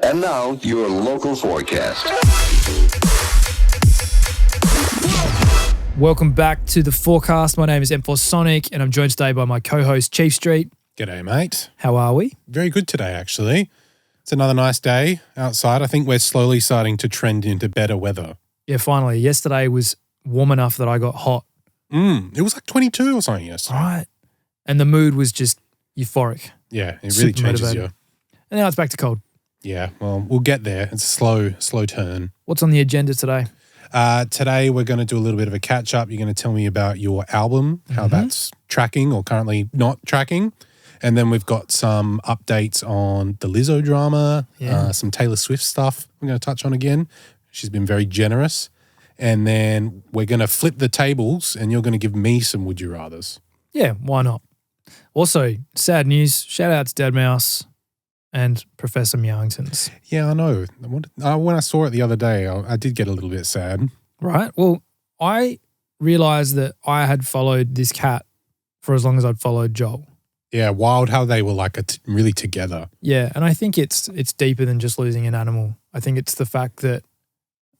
And now, your local forecast. Welcome back to the forecast. My name is M4SONIC and I'm joined today by my co-host Chief Street. G'day, mate. How are we? Very good today, actually. It's another nice day outside. I think we're slowly starting to trend into better weather. Yeah, finally. Yesterday was warm enough that I got hot. It was like 22 or something yesterday. Right. And the mood was just euphoric. Yeah, it really Super changes motivated. you. And now it's back to cold. Yeah, well, we'll get there. It's a slow turn. What's on the agenda today? Today, we're going to do a little bit of a catch-up. You're going to tell me about your album, how that's tracking or currently not tracking. And then we've got some updates on the Lizzo drama, some Taylor Swift stuff we're going to touch on again. She's been very generous. And then we're going to flip the tables and you're going to give me some Would You Rathers. Yeah, why not? Also, sad news. Shout out to Deadmau5 and Professor Meowingtons. Yeah, I know. When I saw it the other day, I did get a little bit sad. Right. Well, I realised that I had followed this cat for as long as I'd followed Joel. Yeah, wild how they were like really together. Yeah, and I think it's deeper than just losing an animal. I think it's the fact that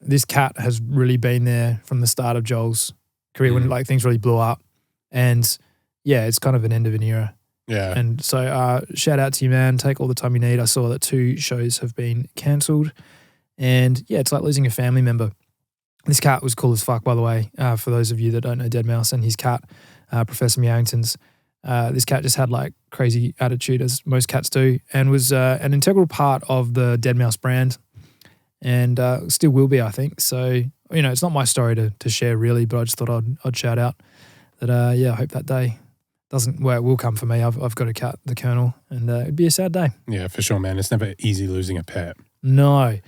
this cat has really been there from the start of Joel's career when like things really blew up. And yeah, it's kind of an end of an era. Yeah. And so shout out to you, man. Take all the time you need. I saw that 2 shows have been cancelled. And yeah, it's like losing a family member. This cat was cool as fuck, by the way, for those of you that don't know Deadmau5 and his cat, Professor Meowingtons. This cat just had like crazy attitude, as most cats do, and was an integral part of the Deadmau5 brand and still will be, I think. So, you know, it's not my story to share really, but I just thought I'd shout out that, I hope that day doesn't, well, it will come for me. I've got a cat, the Colonel, and it'd be a sad day. Yeah, for sure, man. It's never easy losing a pet. No.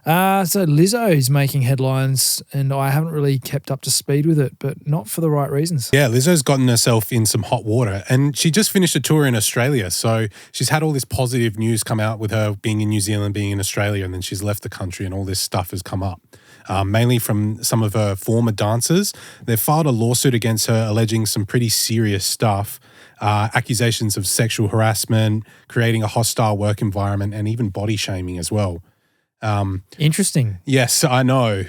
So Lizzo is making headlines and I haven't really kept up to speed with it, but not for the right reasons. Yeah, Lizzo's gotten herself in some hot water and she just finished a tour in Australia. So she's had all this positive news come out with her being in New Zealand, being in Australia, and then she's left the country and all this stuff has come up. Mainly from some of her former dancers. They've filed a lawsuit against her alleging some pretty serious stuff, accusations of sexual harassment, creating a hostile work environment, and even body shaming as well. Interesting. Yes, I know.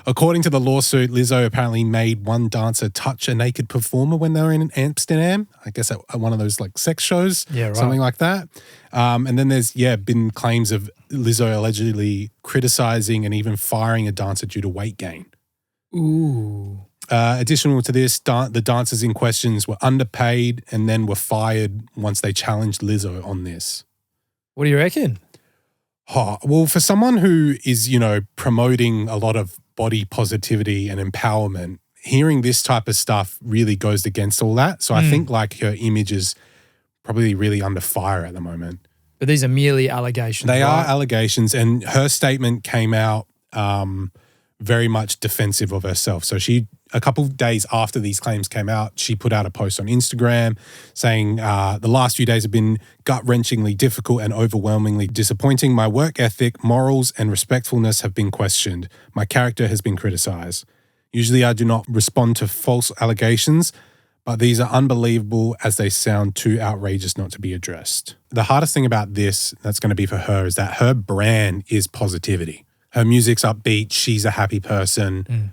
According to the lawsuit, Lizzo apparently made one dancer touch a naked performer when they were in Amsterdam. I guess at one of those like sex shows, something like that. And then there's, been claims of Lizzo allegedly criticizing and even firing a dancer due to weight gain. Ooh. Additional to this, the dancers in questions were underpaid and then were fired once they challenged Lizzo on this. What do you reckon? Oh, well, for someone who is, promoting a lot of body positivity and empowerment, hearing this type of stuff really goes against all that. So I think like her image is probably really under fire at the moment. But these are merely allegations. They are allegations, and her statement came out very much defensive of herself. So a couple of days after these claims came out, she put out a post on Instagram saying, the last few days have been gut-wrenchingly difficult and overwhelmingly disappointing. My work ethic, morals, and respectfulness have been questioned. My character has been criticized. Usually I do not respond to false allegations, but these are unbelievable as they sound too outrageous not to be addressed. The hardest thing about this that's going to be for her is that her brand is positivity. Her music's upbeat. She's a happy person,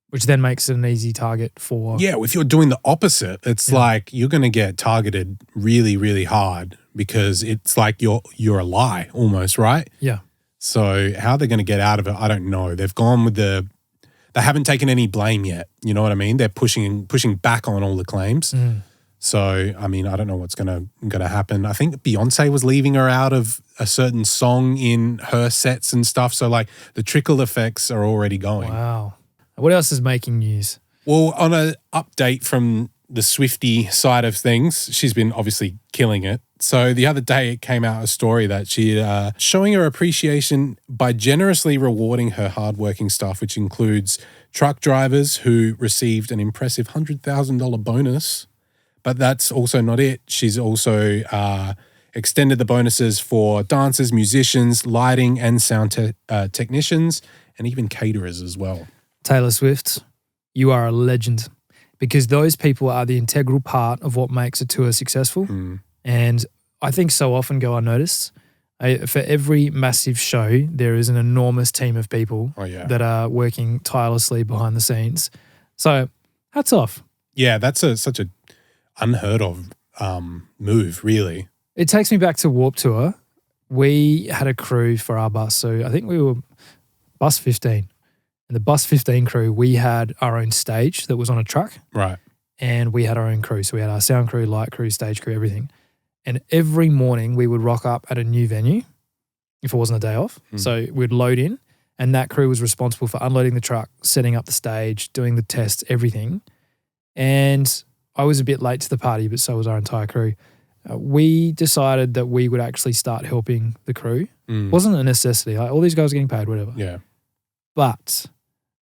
Which then makes it an easy target for... Yeah, if you're doing the opposite, it's like you're going to get targeted really, really hard because it's like you're a lie almost, right? Yeah. So how they're going to get out of it, I don't know. They've gone with they haven't taken any blame yet. You know what I mean? They're pushing back on all the claims. So, I mean, I don't know what's going to happen. I think Beyonce was leaving her out of a certain song in her sets and stuff. So, like, the trickle effects are already going. Wow. What else is making news? Well, on an update from the Swiftie side of things, she's been obviously killing it. So the other day it came out a story that she showing her appreciation by generously rewarding her hardworking staff, which includes truck drivers who received an impressive $100,000 bonus. But that's also not it. She's also extended the bonuses for dancers, musicians, lighting and sound technicians, and even caterers as well. Taylor Swift, you are a legend because those people are the integral part of what makes a tour successful. And I think so often go unnoticed. For every massive show, there is an enormous team of people that are working tirelessly behind the scenes. So hats off. Yeah, that's such a unheard of move, really. It takes me back to Warped Tour. We had a crew for our bus. So I think we were bus 15. And the bus 15 crew, we had our own stage that was on a truck. Right. And we had our own crew. So we had our sound crew, light crew, stage crew, everything. And every morning we would rock up at a new venue if it wasn't a day off. So we'd load in, and that crew was responsible for unloading the truck, setting up the stage, doing the tests, everything. And I was a bit late to the party, but so was our entire crew. We decided that we would actually start helping the crew. It wasn't a necessity. Like, all these guys are getting paid, whatever. Yeah. But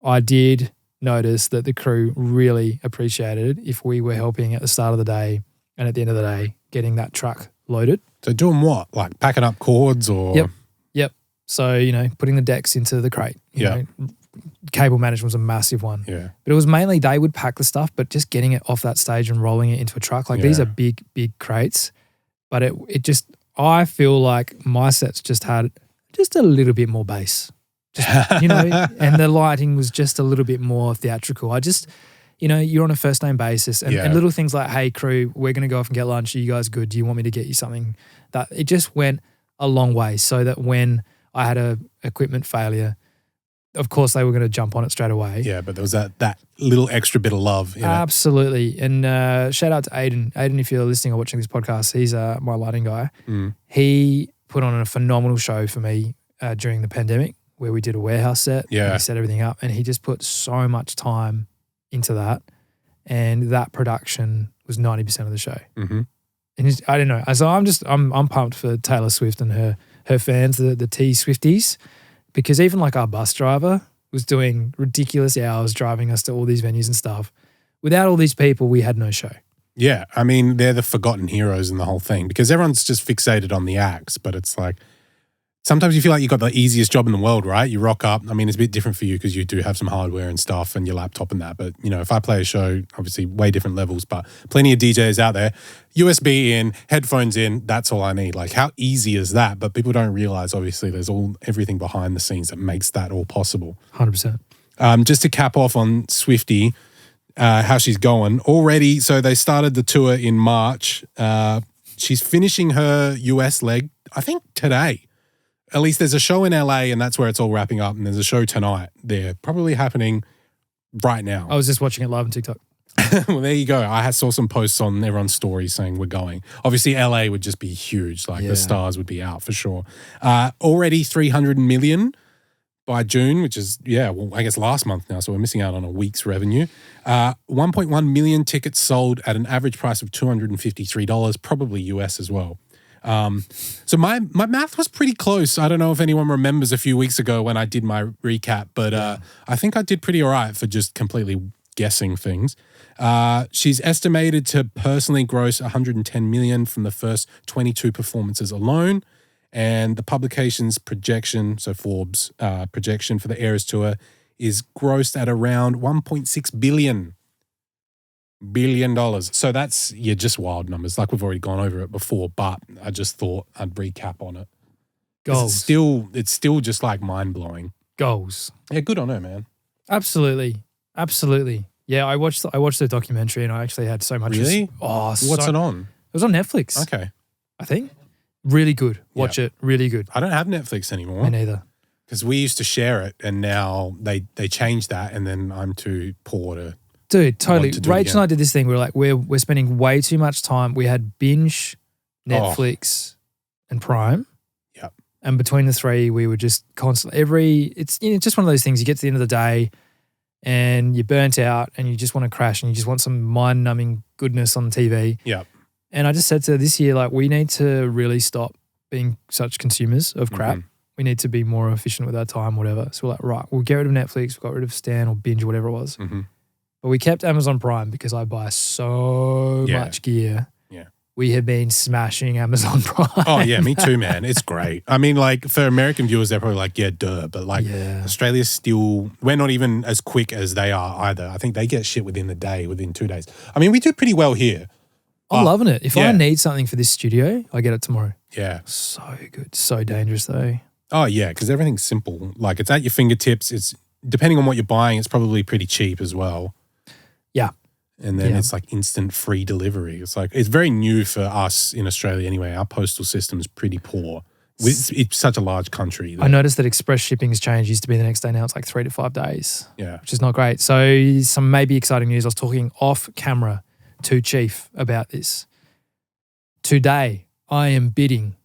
I did notice that the crew really appreciated if we were helping at the start of the day and at the end of the day getting that truck loaded. So doing what? Like packing up cords or? Yep. So, putting the decks into the crate. You know, cable management was a massive one. Yeah. But it was mainly they would pack the stuff, but just getting it off that stage and rolling it into a truck. Like these are big, big crates. But it just, I feel like my sets just had just a little bit more bass. And the lighting was just a little bit more theatrical. I just, you're on a first name basis and little things like, hey crew, we're going to go off and get lunch. Are you guys good? Do you want me to get you something? That it just went a long way, so that when I had a equipment failure, of course they were going to jump on it straight away. Yeah, but there was that little extra bit of love. Absolutely. And shout out to Aiden. Aiden, if you're listening or watching this podcast, he's my lighting guy. He put on a phenomenal show for me during the pandemic, where we did a warehouse set. Yeah. And he set everything up, and he just put so much time into that. And that production was 90% of the show. And I don't know. So I'm pumped for Taylor Swift and her fans, the T-Swifties, because even like our bus driver was doing ridiculous hours driving us to all these venues and stuff. Without all these people, we had no show. Yeah. I mean, they're the forgotten heroes in the whole thing, because everyone's just fixated on the acts, but it's like, sometimes you feel like you've got the easiest job in the world, right? You rock up. I mean, it's a bit different for you because you do have some hardware and stuff and your laptop and that. But, if I play a show, obviously way different levels, but plenty of DJs out there, USB in, headphones in, that's all I need. Like, how easy is that? But people don't realize, obviously, there's everything behind the scenes that makes that all possible. 100%. Just to cap off on Swiftie, how she's going. Already, so they started the tour in March. She's finishing her US leg, I think, today. At least there's a show in LA, and that's where it's all wrapping up. And there's a show tonight there, probably happening right now. I was just watching it live on TikTok. Well, there you go. I saw some posts on everyone's stories saying we're going. Obviously, LA would just be huge. Like the stars would be out for sure. Already 300 million by June, which is, I guess last month now. So we're missing out on a week's revenue. 1.1 million tickets sold at an average price of $253, probably US as well. So my math was pretty close. I don't know if anyone remembers a few weeks ago when I did my recap, but I think I did pretty all right for just completely guessing things. She's estimated to personally gross 110 million from the first 22 performances alone. And the publication's projection, so Forbes projection for the Eras Tour, is grossed at around $1.6 billion. So that's, just wild numbers. Like we've already gone over it before, but I just thought I'd recap on it. Goals. It's still just like mind-blowing. Goals. Yeah, good on her, man. Absolutely. Yeah, I watched the documentary and I actually had so much. Really? What's it on? It was on Netflix. Okay. I think. Really good. Watch it. Really good. I don't have Netflix anymore. Me neither. Because we used to share it and now they changed that and then I'm too poor to... Dude, totally. Rachel and I did this thing. We were like, we're spending way too much time. We had binge, Netflix, and Prime. Yep. And between the three, we were just constantly it's just one of those things. You get to the end of the day and you're burnt out and you just want to crash and you just want some mind-numbing goodness on the TV. Yep. And I just said to her this year, like, we need to really stop being such consumers of crap. We need to be more efficient with our time, whatever. So we're like, right, we'll get rid of Netflix, we got rid of Stan or binge or whatever it was. But we kept Amazon Prime because I buy so much gear. Yeah. We have been smashing Amazon Prime. Oh, yeah, me too, man. It's great. I mean, like, for American viewers, they're probably like, yeah, duh. But, like, Australia's still, we're not even as quick as they are either. I think they get shit within the day, within 2 days. I mean, we do pretty well here. I'm loving it. If I need something for this studio, I get it tomorrow. Yeah. So good. So dangerous though. Oh, yeah, because everything's simple. Like, it's at your fingertips. It's depending on what you're buying, it's probably pretty cheap as well. Yeah. And then it's like instant free delivery. It's like, it's very new for us in Australia anyway. Our postal system's pretty poor. It's such a large country. I noticed that express shipping has changed. It used to be the next day. Now it's like 3 to 5 days. Yeah. Which is not great. So some maybe exciting news. I was talking off camera to Chief about this. Today, I am bidding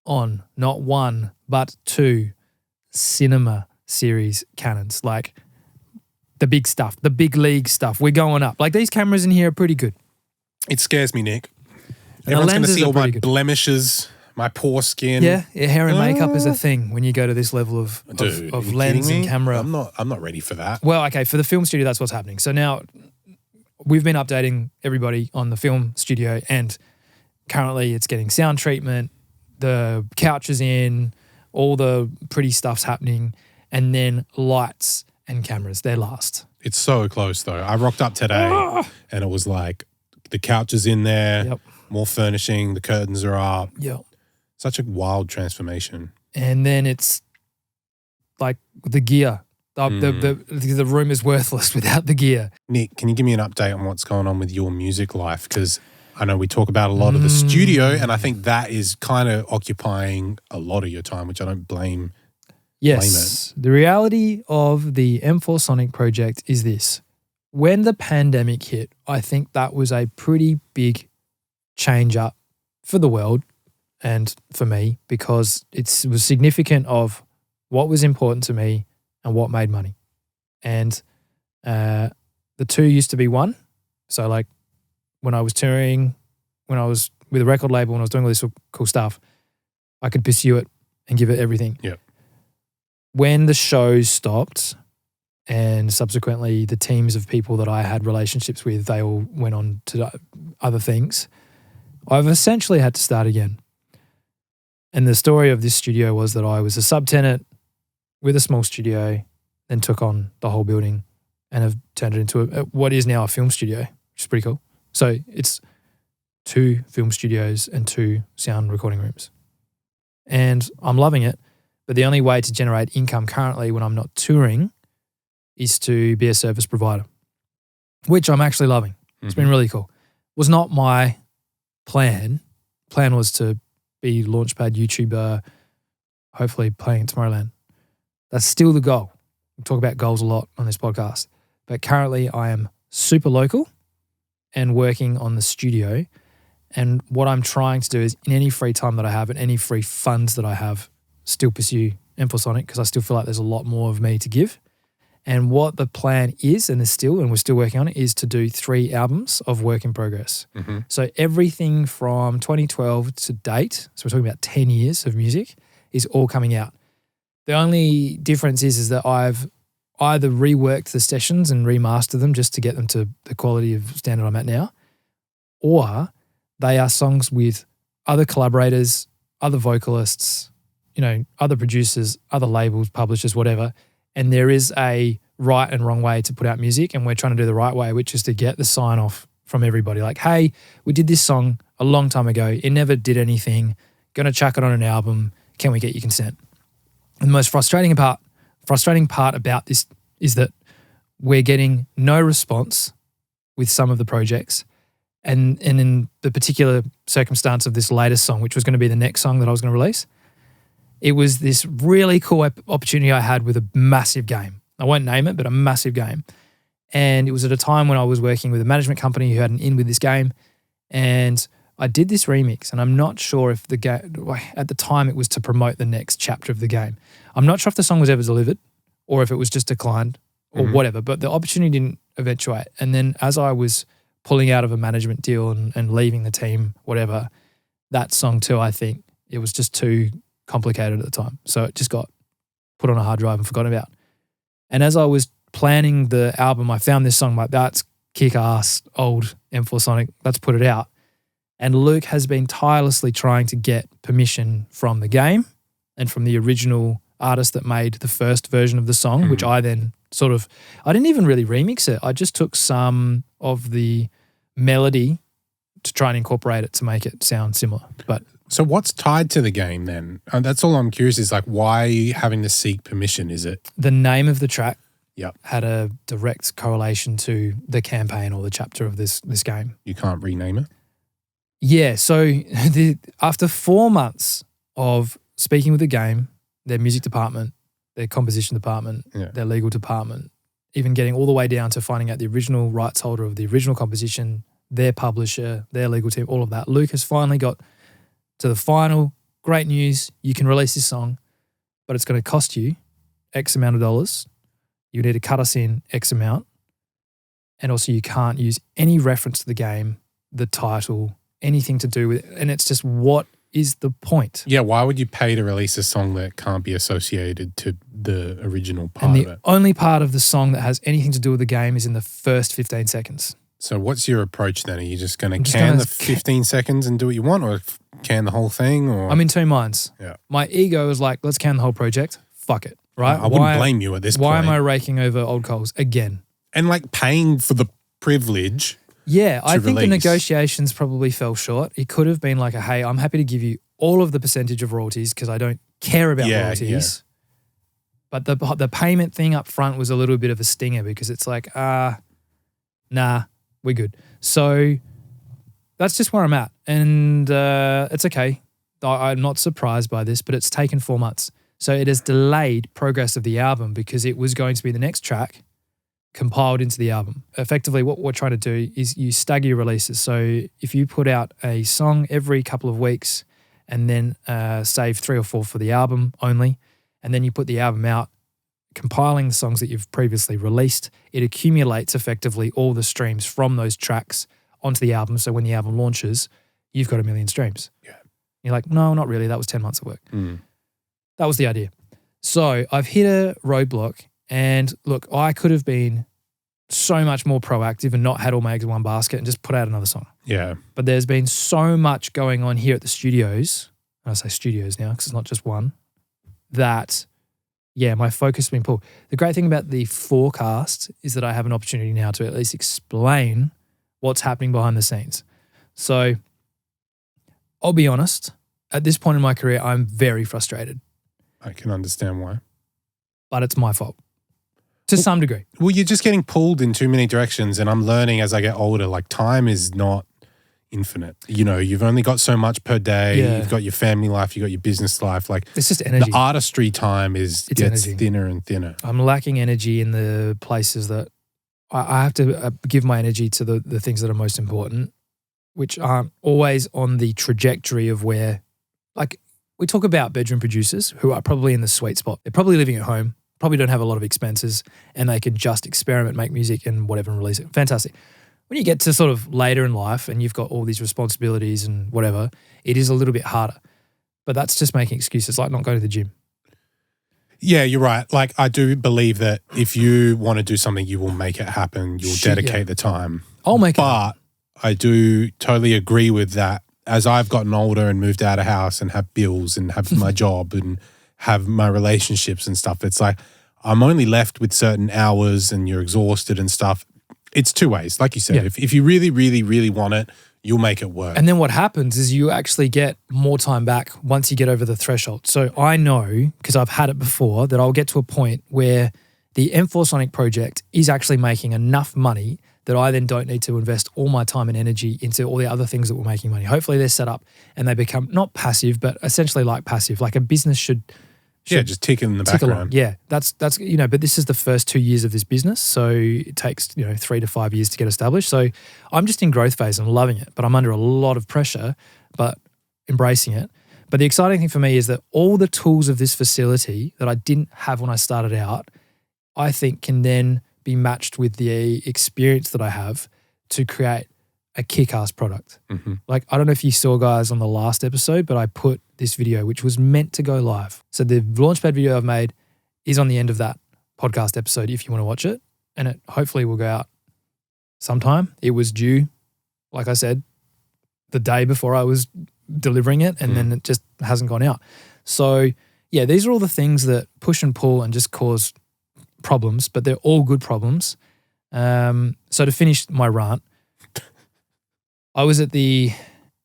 on not 1, but 2 cinema series cannons. Like the big stuff, the big league stuff. We're going up. Like these cameras in here are pretty good. It scares me, Nick. And everyone's going to see all my good. blemishes, my poor skin. Yeah, hair and makeup is a thing when you go to this level of Dude, are you lens kidding and me? camera. I'm not ready for that. Well, okay, for the film studio, that's what's happening. So now we've been updating everybody on the film studio, and currently it's getting sound treatment, the couch is in, all the pretty stuff's happening, and then lights and cameras, they're last. It's so close though. I rocked up today and it was like the couch is in there, Yep. more furnishing, the curtains are up. Yep. Such a wild transformation. And then it's like the gear. The room is worthless without the gear. Nick, can you give me an update on what's going on with your music life? Because I know we talk about a lot of the studio, and I think that is kind of occupying a lot of your time, which I don't blame. Yes. The reality of the M4SONIC project is this. When the pandemic hit, I think that was a pretty big change up for the world and for me, because it was significant of what was important to me and what made money. And the two used to be one. So like when I was touring, when I was with a record label, when I was doing all this cool stuff, I could pursue it and give it everything. Yeah. When the shows stopped and subsequently the teams of people that I had relationships with, they all went on to other things, I've essentially had to start again. And the story of this studio was that I was a subtenant with a small studio, then took on the whole building and have turned it into what is now a film studio, which is pretty cool. So it's 2 film studios and 2 sound recording rooms. And I'm loving it. But the only way to generate income currently when I'm not touring is to be a service provider, which I'm actually loving. It's been really cool. Was not my plan. Plan was to be Launchpad YouTuber, hopefully playing at Tomorrowland. That's still the goal. We talk about goals a lot on this podcast. But currently I am super local and working on the studio. And what I'm trying to do is in any free time that I have and any free funds that I have, still pursue M4SONIC because I still feel like there's a lot more of me to give. And what the plan is, and we're still working on it, is to do 3 albums of work in progress. Mm-hmm. So everything from 2012 to date, so we're talking about 10 years of music, is all coming out. The only difference is that I've either reworked the sessions and remastered them just to get them to the quality of standard I'm at now, or they are songs with other collaborators, other vocalists, other producers, other labels, publishers, whatever. And there is a right and wrong way to put out music, and we're trying to do the right way, which is to get the sign off from everybody. Like, hey, we did this song a long time ago. It never did anything. Going to chuck it on an album. Can we get your consent? And the most frustrating part about this is that we're getting no response with some of the projects. And in the particular circumstance of this latest song, which was going to be the next song that I was going to release, it was this really cool opportunity I had with a massive game. I won't name it, but a massive game. And it was at a time when I was working with a management company who had an in with this game. And I did this remix, and I'm not sure if the game, at the time it was to promote the next chapter of the game. I'm not sure if the song was ever delivered or if it was just declined or whatever, but the opportunity didn't eventuate. And then as I was pulling out of a management deal and leaving the team, whatever, that song too, I think it was just too complicated at the time. So it just got put on a hard drive and forgotten about. And as I was planning the album, I found this song, like, that's kick-ass, old M4SONIC, let's put it out. And Luke has been tirelessly trying to get permission from the game and from the original artist that made the first version of the song, which I then I didn't even really remix it. I just took some of the melody to try and incorporate it to make it sound similar. But So what's tied to the game then? That's all I'm curious is like, why are you having to seek permission? Is it? The name of the track Yep. had a direct correlation to the campaign or the chapter of this game. You can't rename it? Yeah, so after 4 months of speaking with the game, their music department, their composition department, their legal department, even getting all the way down to finding out the original rights holder of the original composition, their publisher, their legal team, all of that. Luke has finally got to the final, great news, you can release this song, but it's going to cost you X amount of dollars. You need to cut us in X amount. And also you can't use any reference to the game, the title, anything to do with it. And it's just, what is the point? Yeah, why would you pay to release a song that can't be associated to the original part And of the it? only part of the song that has anything to do with the game is in the first 15 seconds. So what's your approach then? Are you just going to just can gonna the 15 seconds and do what you want, or can the whole thing? Or I'm in two minds. Yeah. My ego is like, let's can the whole project. Fuck it, right? I wouldn't blame you at this point. Why am I raking over old coals again? And like paying for the privilege. Yeah, I think the release. negotiations probably fell short. It could have been like, hey, I'm happy to give you all of the percentage of royalties because I don't care about royalties. But the payment thing up front was a little bit of a stinger because it's like, nah, we're good. So that's just where I'm at. And it's okay. I'm not surprised by this, but it's taken 4 months. So it has delayed progress of the album because it was going to be the next track compiled into the album. Effectively, what we're trying to do is you stagger your releases. So if you put out a song every couple of weeks and then save 3 or 4 for the album only, and then you put the album out, compiling the songs that you've previously released, it accumulates effectively all the streams from those tracks onto the album. So when the album launches, you've got 1 million streams. Yeah. You're like, no, not really. That was 10 months of work. Mm. That was the idea. So I've hit a roadblock, and look, I could have been so much more proactive and not had all my eggs in one basket and just put out another song. Yeah. But there's been so much going on here at the studios, and I say studios now because it's not just one, that, yeah, my focus has been pulled. The great thing about the forecast is that I have an opportunity now to at least explain what's happening behind the scenes. So I'll be honest, at this point in my career, I'm very frustrated, I can understand why. but it's my fault to some degree. Well, you're just getting pulled in too many directions, and I'm learning as I get older, like time is not infinite. You know, you've only got so much per day. Yeah. You've got your family life, you've got your business life. Like It's just energy. the artistry time gets energy. thinner and thinner. I'm lacking energy in the places that I have to give my energy to the things that are most important, which aren't always on the trajectory of where, like, we talk about bedroom producers who are probably in the sweet spot. They're probably living at home, probably don't have a lot of expenses, and they can just experiment, make music and whatever and release it. Fantastic. When you get to sort of later in life and you've got all these responsibilities and whatever, it is a little bit harder. But that's just making excuses, like not going to the gym. Yeah, you're right. Like, I do believe that if you want to do something, you will make it happen. You'll dedicate the time. I'll make it But I do totally agree with that. As I've gotten older and moved out of house and have bills and have my job and have my relationships and stuff, it's like I'm only left with certain hours and you're exhausted and stuff. It's two ways. Like you said, Yeah. if you really, really, really want it, you'll make it work. And then what happens is you actually get more time back once you get over the threshold. So I know, because I've had it before, that I'll get to a point where the M4SONIC project is actually making enough money that I then don't need to invest all my time and energy into all the other things that were making money. Hopefully they're set up and they become not passive, but essentially like passive, like a business should just tick in the tick along. background. Yeah, that's but this is the first 2 years of this business, so it takes 3 to 5 years to get established. So I'm just in growth phase. I'm loving it, but I'm under a lot of pressure, but embracing it. But the exciting thing for me is that all the tools of this facility that I didn't have when I started out, I think can then be matched with the experience that I have to create a kick-ass product. Mm-hmm. Like, I don't know if you saw, guys, on the last episode, but I put this video, which was meant to go live. So the Launchpad video I've made is on the end of that podcast episode if you want to watch it. And it hopefully will go out sometime. It was due, like I said, the day before I was delivering it, and then it just hasn't gone out. So, yeah, these are all the things that push and pull and just cause problems, but they're all good problems. So to finish my rant, I was at the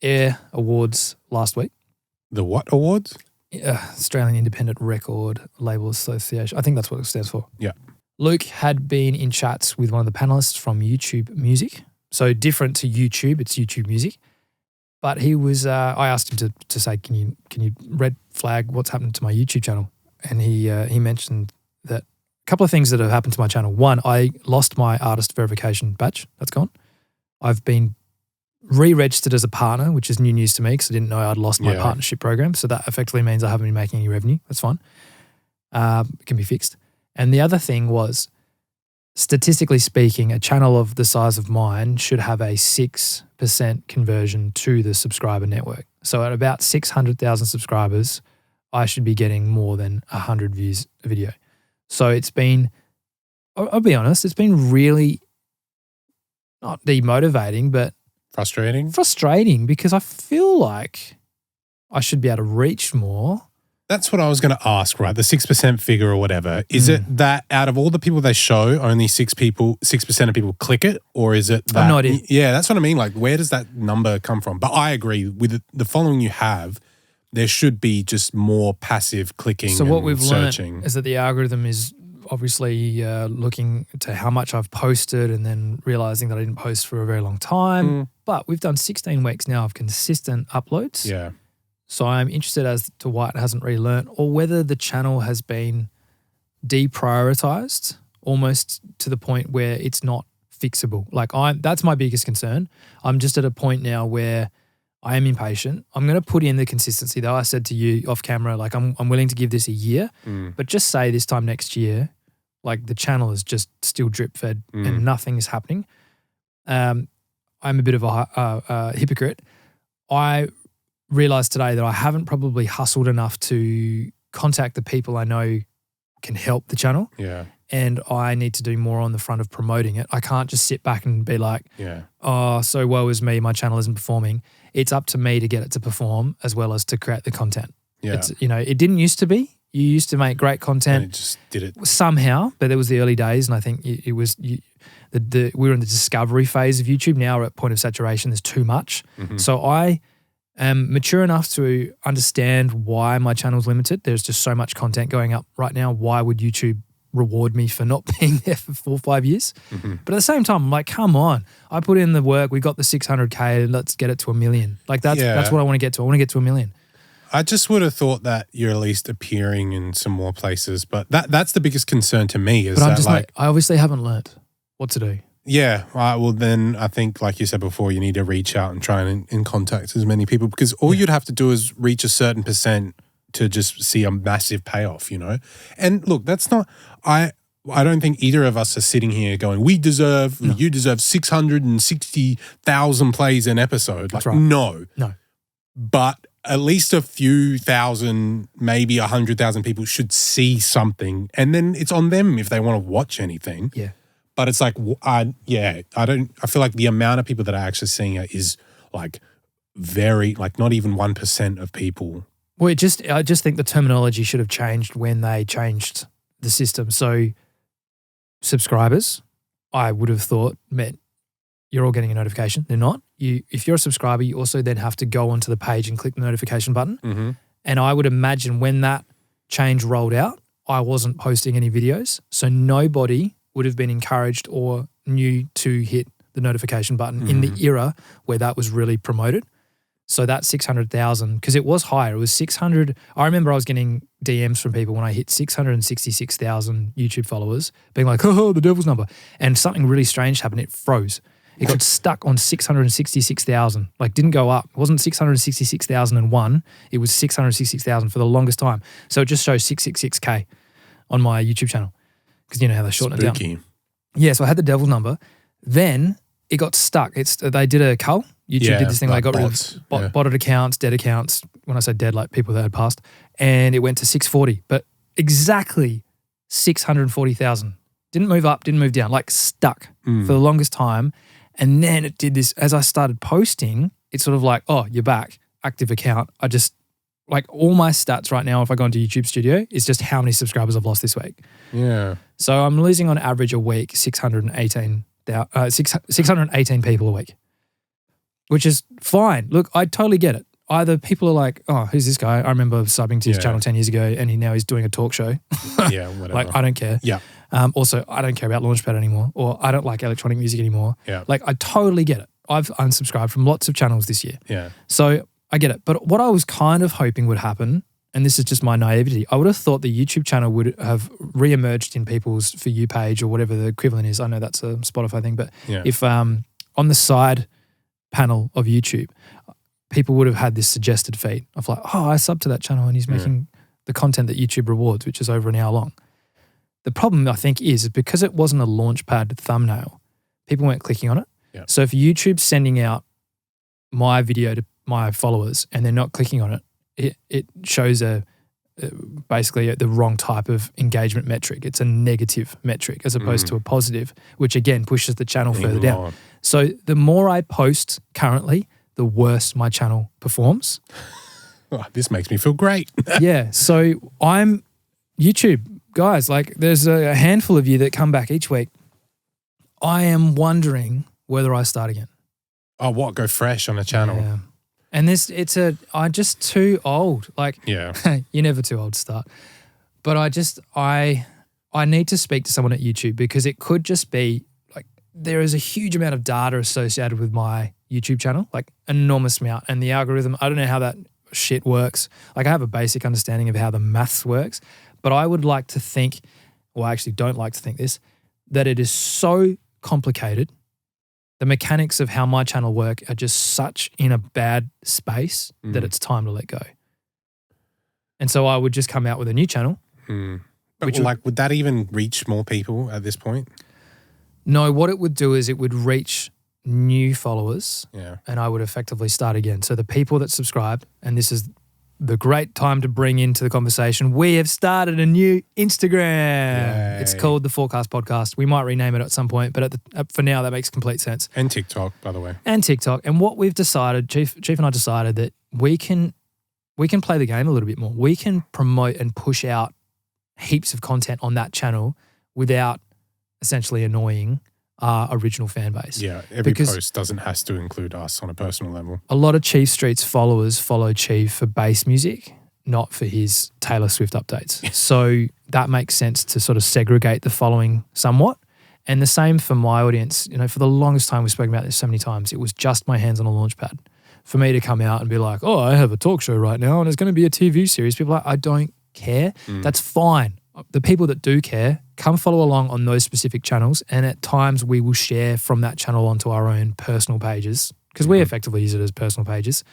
Air Awards last week. The what awards? Australian Independent Record Label Association. I think that's what it stands for. Yeah. Luke had been in chats with one of the panelists from YouTube Music. So different to YouTube, it's YouTube Music. But he was, I asked him to say, can you red flag what's happened to my YouTube channel? And he mentioned that a couple of things that have happened to my channel. One, I lost my artist verification badge. That's gone. I've been re-registered as a partner, which is new news to me because I didn't know I'd lost my partnership program. So that effectively means I haven't been making any revenue. That's fine. It can be fixed. And the other thing was, statistically speaking, a channel of the size of mine should have a 6% conversion to the subscriber network. So at about 600,000 subscribers, I should be getting more than 100 views a video. So it's been, I'll be honest, it's been really not demotivating, but frustrating because I feel like I should be able to reach more. That's what I was going to ask, right? The 6% figure or whatever. Is it that out of all the people they show, only 6% of people click it? Or is it that? I have no idea. Yeah, that's what I mean. Like, where does that number come from? But I agree with the following you have, there should be just more passive clicking and searching. So what we've learned is that the algorithm is obviously looking to how much I've posted and then realizing that I didn't post for a very long time. But we've done 16 weeks now of consistent uploads. Yeah. So I'm interested as to why it hasn't relearned or whether the channel has been deprioritized almost to the point where it's not fixable. That's my biggest concern. I'm just at a point now where I am impatient. I'm going to put in the consistency though. I said to you off camera, like I'm willing to give this a year, but just say this time next year, like the channel is just still drip fed and nothing is happening. I'm a bit of a hypocrite. I realized today that I haven't probably hustled enough to contact the people I know can help the channel. Yeah. And I need to do more on the front of promoting it. I can't just sit back and be like, oh, so woe is me, my channel isn't performing. It's up to me to get it to perform as well as to create the content. Yeah. It's, it didn't used to be. You used to make great content. And it just did it. Somehow, but there was the early days and I think we were in the discovery phase of YouTube. Now we're at point of saturation. There's too much. So I am mature enough to understand why my channel's limited. There's just so much content going up right now. Why would YouTube reward me for not being there for 4 or 5 years? But at the same time, I'm like, come on. I put in the work. We got the 600K. Let's get it to 1 million. Like that's what I want to get to. I want to get to 1 million. I just would have thought that you're at least appearing in some more places. But that's the biggest concern to me is that I obviously haven't learnt what to do. Yeah. Well, then I think, like you said before, you need to reach out and try and contact as many people because all you'd have to do is reach a certain percent to just see a massive payoff, And look, that's not – I don't think either of us are sitting here going, you deserve 660,000 plays an episode. That's like, right. No. But at least a few thousand, maybe 100,000 people should see something. And then it's on them if they want to watch anything. Yeah. But it's like, I feel like the amount of people that are actually seeing it is like very, like not even 1% of people. Well, I just think the terminology should have changed when they changed the system. So subscribers, I would have thought meant you're all getting a notification. They're not. If you're a subscriber, you also then have to go onto the page and click the notification button. And I would imagine when that change rolled out, I wasn't posting any videos. So nobody would have been encouraged or knew to hit the notification button in the era where that was really promoted. So that 600,000, because it was higher. It was 600. I remember I was getting DMs from people when I hit 666,000 YouTube followers being like, oh, the devil's number. And something really strange happened. It froze. It got stuck on 666,000. Like didn't go up. It wasn't 666,001. It was 666,000 for the longest time. So it just shows 666K on my YouTube channel. Because you know how they shorten it down. Yeah, so I had the devil's number. Then it got stuck. They did a cull. YouTube did this thing. Like they got rid of botted accounts, dead accounts. When I say dead, like people that had passed. And it went to 640. But exactly 640,000. Didn't move up, didn't move down. Like stuck for the longest time. And then it did this. As I started posting, it's sort of like, oh, you're back. Active account. I just, like all my stats right now, if I go into YouTube Studio, is just how many subscribers I've lost this week. Yeah. So I'm losing on average a week 618 people a week, which is fine. Look, I totally get it. either people are like, oh, who's this guy? I remember subbing to his channel 10 years ago and now he's doing a talk show. Yeah, whatever. Like, I don't care. Yeah. Also, I don't care about Launchpad anymore, or I don't like electronic music anymore. Yeah. Like, I totally get it. I've unsubscribed from lots of channels this year. Yeah. So I get it. But what I was kind of hoping would happen, and this is just my naivety, I would have thought the YouTube channel would have re-emerged in people's For You page or whatever the equivalent is. I know that's a Spotify thing, but if on the side panel of YouTube, people would have had this suggested feed of like, oh, I sub to that channel and he's making the content that YouTube rewards, which is over an hour long. The problem, I think, is because it wasn't a Launchpad thumbnail, people weren't clicking on it. Yeah. So if YouTube's sending out my video to my followers and they're not clicking on it, it shows basically the wrong type of engagement metric. It's a negative metric as opposed to a positive, which again pushes the channel further down. So the more I post currently, the worse my channel performs. Oh, this makes me feel great. Yeah. So I'm YouTube guys, like there's a handful of you that come back each week. I am wondering whether I start again. Oh, what? Go fresh on a channel. Yeah. And I'm just too old. Like, Yeah. you're never too old to start. But I need to speak to someone at YouTube because it could just be like there is a huge amount of data associated with my YouTube channel, like an enormous amount. And the algorithm, I don't know how that shit works. Like I have a basic understanding of how the maths works, but I would like to think, well, I actually don't like to think this, that it is so complicated. The mechanics of how my channel work are just such in a bad space that it's time to let go. And so I would just come out with a new channel. But would that even reach more people at this point? No, what it would do is it would reach new followers and I would effectively start again. So the people that subscribe, and this is the great time to bring into the conversation, we have started a new Instagram. Yay. It's called The Forecast Podcast. We might rename it at some point, but for now that makes complete sense. And TikTok, by the way. And TikTok. And what we've decided, Chief and I decided that we can play the game a little bit more. We can promote and push out heaps of content on that channel without essentially annoying our original fan base. Yeah, every post doesn't have to include us on a personal level. A lot of Chief Street's followers follow Chief for bass music, not for his Taylor Swift updates. So that makes sense to sort of segregate the following somewhat. And the same for my audience. You know, for the longest time, we've spoken about this so many times, it was just my hands on a Launchpad. For me to come out and be like, oh, I have a talk show right now and it's going to be a TV series. People are like, I don't care. That's fine. The people that do care, come follow along on those specific channels, and at times we will share from that channel onto our own personal pages because we effectively use it as personal pages,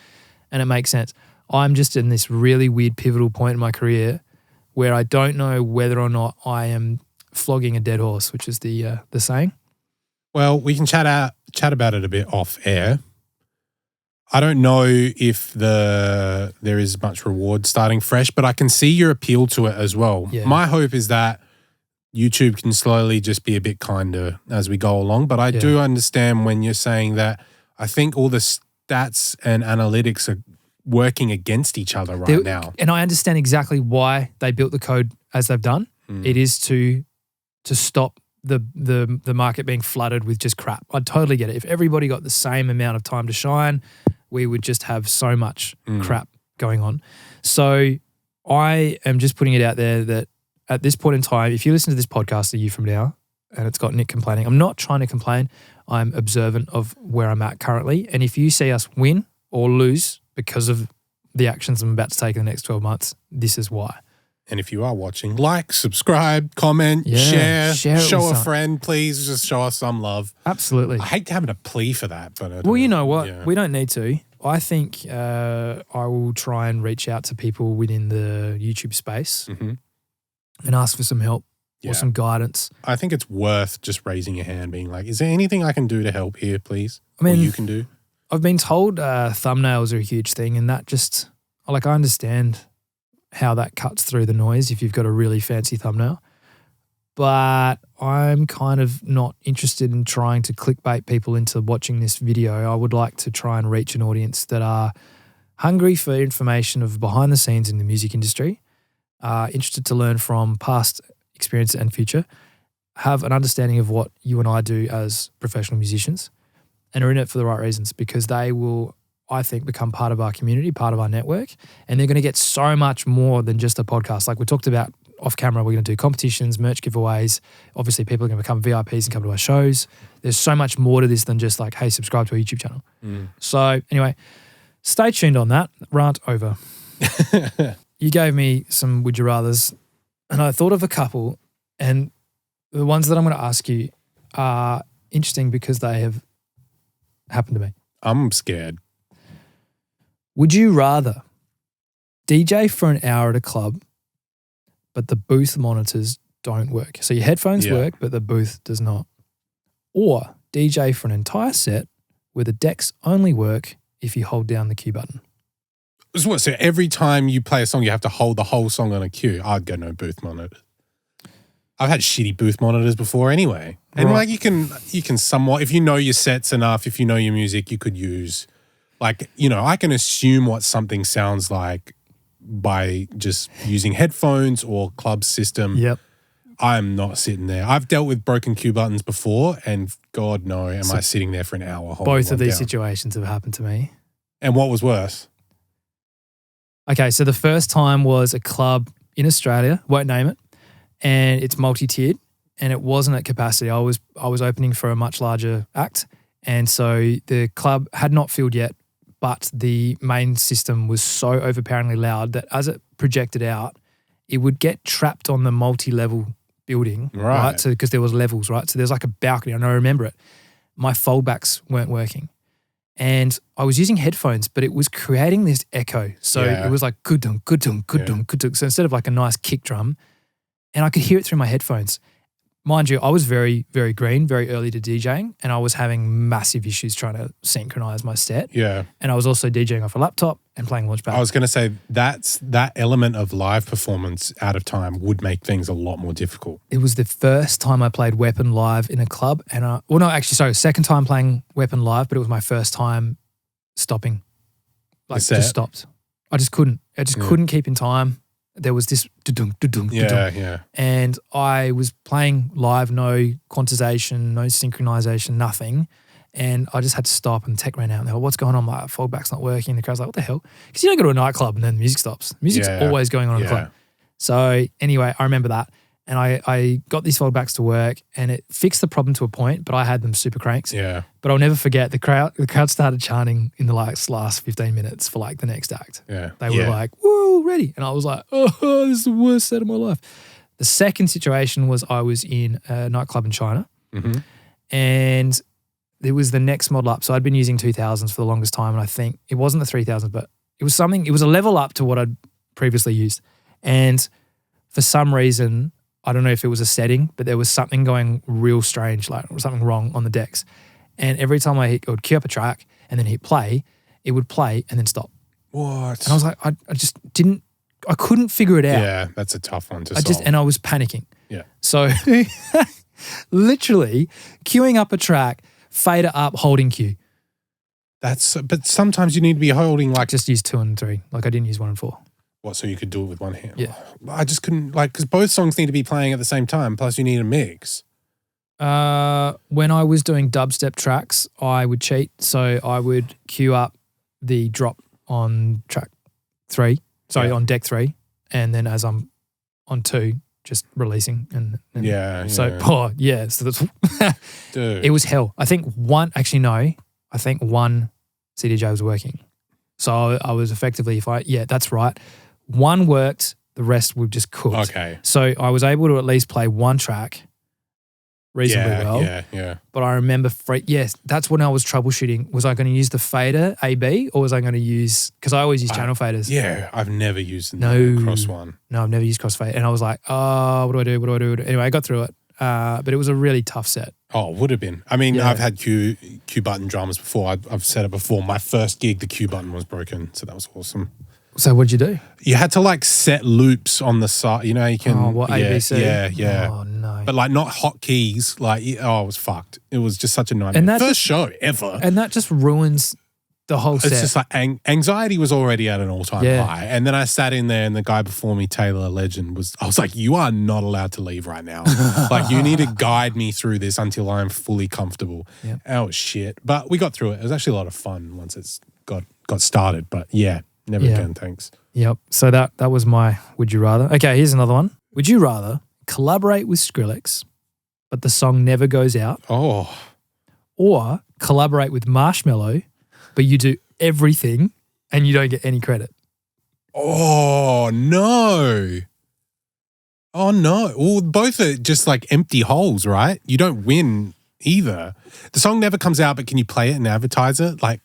and it makes sense. I'm just in this really weird pivotal point in my career where I don't know whether or not I am flogging a dead horse, which is the saying. Well, we can chat about it a bit off air. I don't know if there is much reward starting fresh, but I can see your appeal to it as well. Yeah. My hope is that YouTube can slowly just be a bit kinder as we go along. But I do understand when you're saying that I think all the stats and analytics are working against each other now. And I understand exactly why they built the code as they've done. It is to stop the market being flooded with just crap. I totally get it. If everybody got the same amount of time to shine, we would just have so much crap going on. So I am just putting it out there that at this point in time, if you listen to this podcast a year from now and it's got Nick complaining, I'm not trying to complain. I'm observant of where I'm at currently. And if you see us win or lose because of the actions I'm about to take in the next 12 months, this is why. And if you are watching, like, subscribe, comment, share show a friend, please. Just show us some love. Absolutely. I hate having a plea for that. But well, you know what? Yeah. We don't need to. I think I will try and reach out to people within the YouTube space and ask for some help or some guidance. I think it's worth just raising your hand, being like, is there anything I can do to help here, please? I mean, or you can do? I've been told thumbnails are a huge thing, and that just, like, I understand how that cuts through the noise if you've got a really fancy thumbnail. But I'm kind of not interested in trying to clickbait people into watching this video. I would like to try and reach an audience that are hungry for information of behind the scenes in the music industry, interested to learn from past experience and future, have an understanding of what you and I do as professional musicians, and are in it for the right reasons, because they will I think, become part of our community, part of our network, and they're going to get so much more than just a podcast. Like we talked about off camera, we're going to do competitions, merch giveaways. Obviously, people are going to become VIPs and come to our shows. There's so much more to this than just like, hey, subscribe to our YouTube channel. So anyway, stay tuned on that. Rant over. You gave me some would you rathers, and I thought of a couple, and the ones that I'm going to ask you are interesting because they have happened to me. I'm scared. Would you rather DJ for an hour at a club, but the booth monitors don't work? So your headphones work, but the booth does not. Or DJ for an entire set where the decks only work if you hold down the cue button. So every time you play a song, you have to hold the whole song on a cue? I'd go no booth monitor. I've had shitty booth monitors before anyway. And like you can somewhat, if you know your sets enough, if you know your music, you could use like, you know, I can assume what something sounds like by just using headphones or club system. Yep. I'm not sitting there. I've dealt with broken cue buttons before and God no, am I sitting there for an hour holding Both of these down. situations have happened to me. And what was worse? Okay, so the first time was a club in Australia, won't name it, and it's multi-tiered, and it wasn't at capacity. I was opening for a much larger act, and so the club had not filled yet, but the main system was so overpoweringly loud that as it projected out, it would get trapped on the multi-level building, right? So because there was levels, right? So there's like a balcony, and I remember it. My foldbacks weren't working. And I was using headphones, but it was creating this echo. So it was like good-dum, good-dum, good-dum, good-dum. So instead of like a nice kick drum, and I could hear it through my headphones. Mind you, I was very, very green, very early to DJing, and I was having massive issues trying to synchronize my set. Yeah. And I was also DJing off a laptop and playing Launchpad. I was going to say that element of live performance out of time would make things a lot more difficult. It was the first time I played Weapon live in a club, and second time playing Weapon live, but it was my first time stopping. Like just stopped. I just couldn't. I just couldn't keep in time. There was this da-dum, da-dum, da-dum. Yeah. And I was playing live, no quantization, no synchronization, nothing. And I just had to stop, and tech ran out and they were, what's going on? My foldback's not working. The crowd's like, what the hell? Because you don't go to a nightclub and then the music stops. Music's always going on in the club. So anyway, I remember that. And I got these foldbacks to work, and it fixed the problem to a point, but I had them super cranks. Yeah. But I'll never forget the crowd started chanting in the last 15 minutes for like the next act. Yeah. They were like, woo, ready. And I was like, oh, this is the worst set of my life. The second situation was I was in a nightclub in China, and there was the next model up. So I'd been using 2000s for the longest time, and I think it wasn't the 3000s, but it was something, it was a level up to what I'd previously used. And for some reason, I don't know if it was a setting, but there was something going real strange, like something wrong on the decks. And every time I would queue up a track and then hit play, it would play and then stop. What? And I was like, I just didn't, I couldn't figure it out. Yeah, that's a tough one to solve. And I was panicking. Yeah. So literally queuing up a track, fader up, holding cue. But sometimes you need to be holding like. Just use 2 and 3. Like I didn't use 1 and 4. What, so you could do it with one hand? Yeah. I just couldn't, because both songs need to be playing at the same time, plus you need a mix. When I was doing dubstep tracks, I would cheat. So I would queue up the drop on track 3, on deck 3, and then as I'm on 2, just releasing. And So that's, Dude. it was hell. I think one CDJ was working. So I was effectively, that's right. 1 worked, the rest were just cooked. Okay. So I was able to at least play 1 track reasonably well. Yeah. But I remember, that's when I was troubleshooting. Was I going to use the fader AB, or was I going to use, because I always use channel faders. Yeah, I've never used the cross one. No, I've never used crossfade. And I was like, oh, what do I do? Anyway, I got through it. But it was a really tough set. Oh, would have been. I mean, I've had Q button dramas before. I've said it before. My first gig, the Q button was broken, so that was awesome. So what did you do? You had to set loops on the side. You know, you can. Oh, what, ABC? Yeah. Oh, no. But not hot keys. It was fucked. It was just such a nightmare. And that first show ever. And that just ruins the whole set. It's just anxiety was already at an all-time high. And then I sat in there and the guy before me, Taylor Legend, I was like, you are not allowed to leave right now. You need to guide me through this until I'm fully comfortable. Yep. Oh, shit. But we got through it. It was actually a lot of fun once it's got got started. But yeah, never again, thanks. Yep. So that was my would you rather. Okay, here's another one. Would you rather collaborate with Skrillex, but the song never goes out? Oh. Or collaborate with Marshmello, but you do everything and you don't get any credit? Oh, no. Oh, no. Well, both are just like empty holes, right? You don't win either. The song never comes out, but can you play it and advertise it? Like,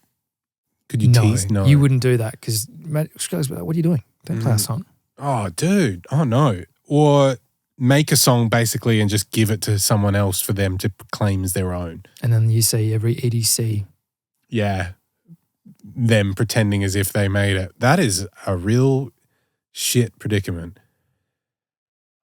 could you tease? No. You wouldn't do that because Skrillex, what are you doing? Don't play a song. Oh, dude. Oh, no. Or make a song basically and just give it to someone else for them to claim as their own. And then you see every EDC. Yeah. Them pretending as if they made it. That is a real shit predicament.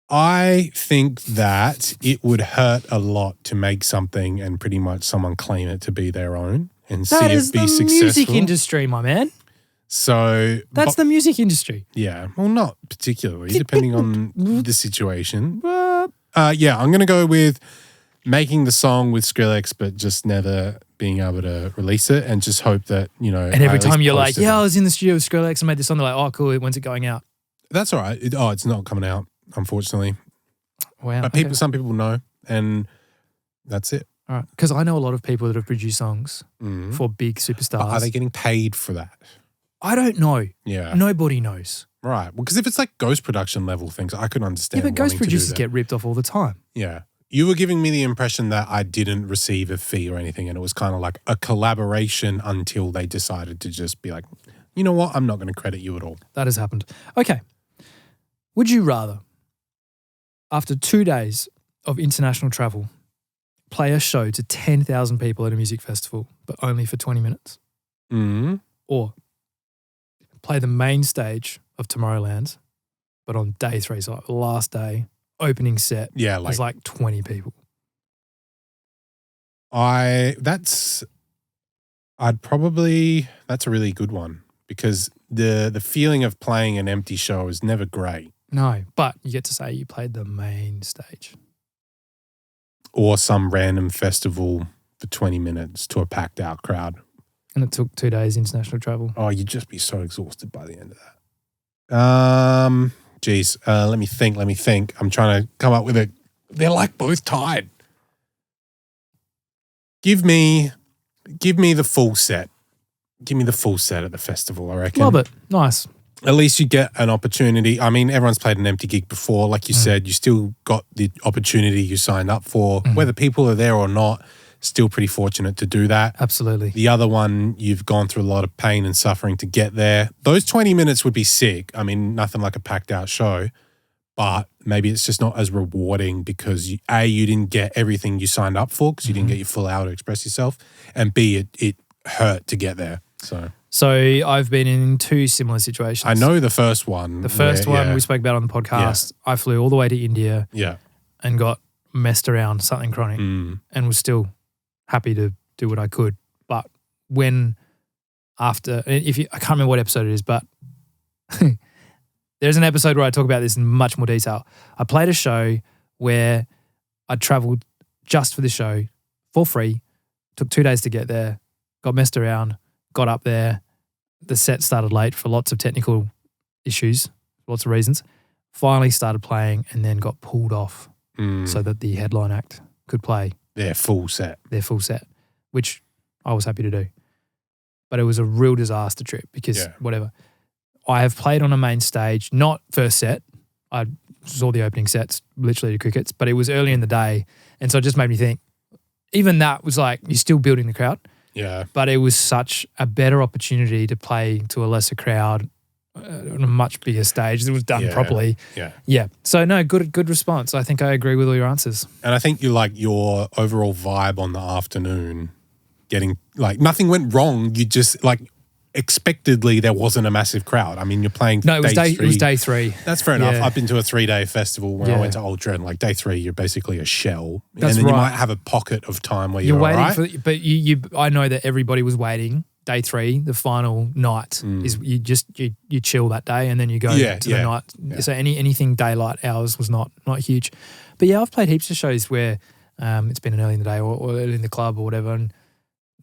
I think that it would hurt a lot to make something and pretty much someone claim it to be their own and see it be successful. That is the music industry, my man. So that's the music industry. Yeah. Well, not particularly, depending on the situation. Yeah, I'm going to go with making the song with Skrillex, but just never being able to release it and just hope that, And every time you're like, I was in the studio with Skrillex and made this song, they're like, oh, cool, when's it going out? That's all right. It's not coming out, unfortunately. Wow. But some people know, and that's it. All right. Because I know a lot of people that have produced songs for big superstars. But are they getting paid for that? I don't know. Yeah. Nobody knows. Right. Well, because if it's like ghost production level things, I could understand. Yeah, but ghost producers get ripped off all the time. Yeah. You were giving me the impression that I didn't receive a fee or anything, and it was kind of like a collaboration until they decided to just be like, you know what, I'm not going to credit you at all. That has happened. Okay. Would you rather, after 2 days of international travel, play a show to 10,000 people at a music festival, but only for 20 minutes? Mm-hmm. Or play the main stage of Tomorrowland, but on day 3, so like the last day, opening set, there's like 20 people. That's a really good one because the feeling of playing an empty show is never great. No, but you get to say you played the main stage. Or some random festival for 20 minutes to a packed out crowd. And it took 2 days international travel. Oh, you'd just be so exhausted by the end of that. Let me think. I'm trying to come up with it. They're like both tied. Give me the full set. Give me the full set at the festival, I reckon. Love it. Nice. At least you get an opportunity. I mean, everyone's played an empty gig before. Like you said, you still got the opportunity you signed up for. Whether people are there or not, still pretty fortunate to do that. Absolutely. The other one, you've gone through a lot of pain and suffering to get there. Those 20 minutes would be sick. I mean, nothing like a packed out show, but maybe it's just not as rewarding because you didn't get everything you signed up for because you didn't get your full hour to express yourself, and B, it hurt to get there. So I've been in 2 similar situations. I know the first one. The first one we spoke about on the podcast. Yeah. I flew all the way to India and got messed around something chronic and was still happy to do what I could. But I can't remember what episode it is, but there's an episode where I talk about this in much more detail. I played a show where I traveled just for the show for free, took 2 days to get there, got messed around, got up there. The set started late for lots of technical issues, lots of reasons. Finally started playing and then got pulled off so that the headline act could play their full set, which I was happy to do. But it was a real disaster trip because whatever. I have played on a main stage, not first set. I saw the opening sets, literally to crickets, but it was early in the day. And so it just made me think, even that was like, you're still building the crowd. Yeah. But it was such a better opportunity to play to a lesser crowd on a much bigger stage. It was done properly. Yeah. Yeah. So no, good response. I think I agree with all your answers. And I think your overall vibe on the afternoon, getting like nothing went wrong. You just like expectedly there wasn't a massive crowd. I mean, you're playing it was day 3. That's fair enough. Yeah. I've been to a 3-day festival when I went to Ultra, and like day 3, you're basically a shell. That's and then right. you might have a pocket of time where you're waiting all right. for, but I know that everybody was waiting. Day 3, the final night is you chill that day and then you go to the night. Yeah. So anything daylight hours was not huge. But yeah, I've played heaps of shows where it's been an early in the day or early in the club or whatever, and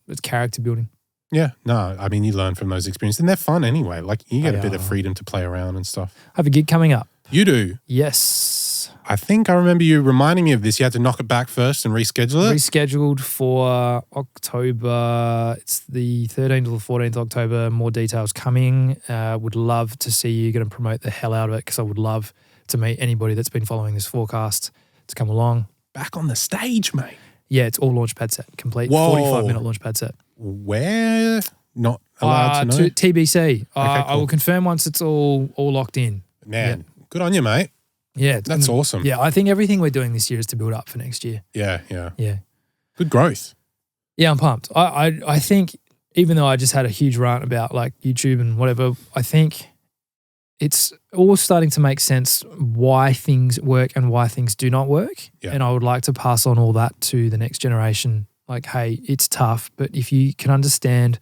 it's character building. Yeah, no, I mean, you learn from those experiences and they're fun anyway. Like you get a bit of are. freedom to play around and stuff. I have a gig coming up. You do? Yes. I think I remember you reminding me of this. You had to knock it back first and reschedule it. Rescheduled for October. It's the 13th to the 14th of October. More details coming. Would love to see you. Going to promote the hell out of it because I would love to meet anybody that's been following this forecast to come along. Back on the stage, mate. Yeah, it's all launchpad set, complete. Whoa. 45-minute launchpad set. Where? Not allowed to know? TBC. I cool. will confirm once it's all locked in. Man, good on you, mate. Yeah. That's awesome. Yeah, I think everything we're doing this year is to build up for next year. Yeah. Yeah. Good growth. Yeah, I'm pumped. I think even though I just had a huge rant about like YouTube and whatever, I think it's all starting to make sense why things work and why things do not work. Yeah. And I would like to pass on all that to the next generation. Like, hey, it's tough, but if you can understand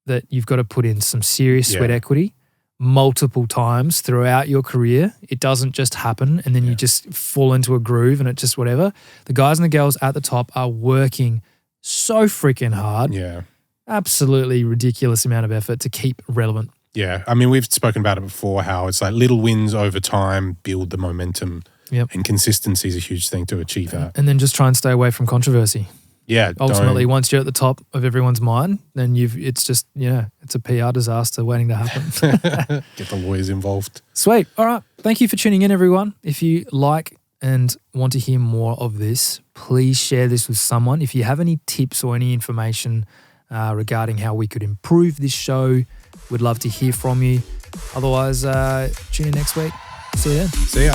that you've got to put in some serious sweat equity multiple times throughout your career, it doesn't just happen and then you just fall into a groove and it just whatever. The guys and the girls at the top are working so freaking hard. Yeah. Absolutely ridiculous amount of effort to keep relevant. Yeah. I mean, we've spoken about it before, how it's like little wins over time build the momentum. Yep. And consistency is a huge thing to achieve that. And then just try and stay away from controversy. Yeah. Ultimately, once you're at the top of everyone's mind, then it's just, it's a PR disaster waiting to happen. Get the lawyers involved. Sweet. All right. Thank you for tuning in, everyone. If you like and want to hear more of this, please share this with someone. If you have any tips or any information regarding how we could improve this show, we'd love to hear from you. Otherwise, tune in next week. See you then. See ya.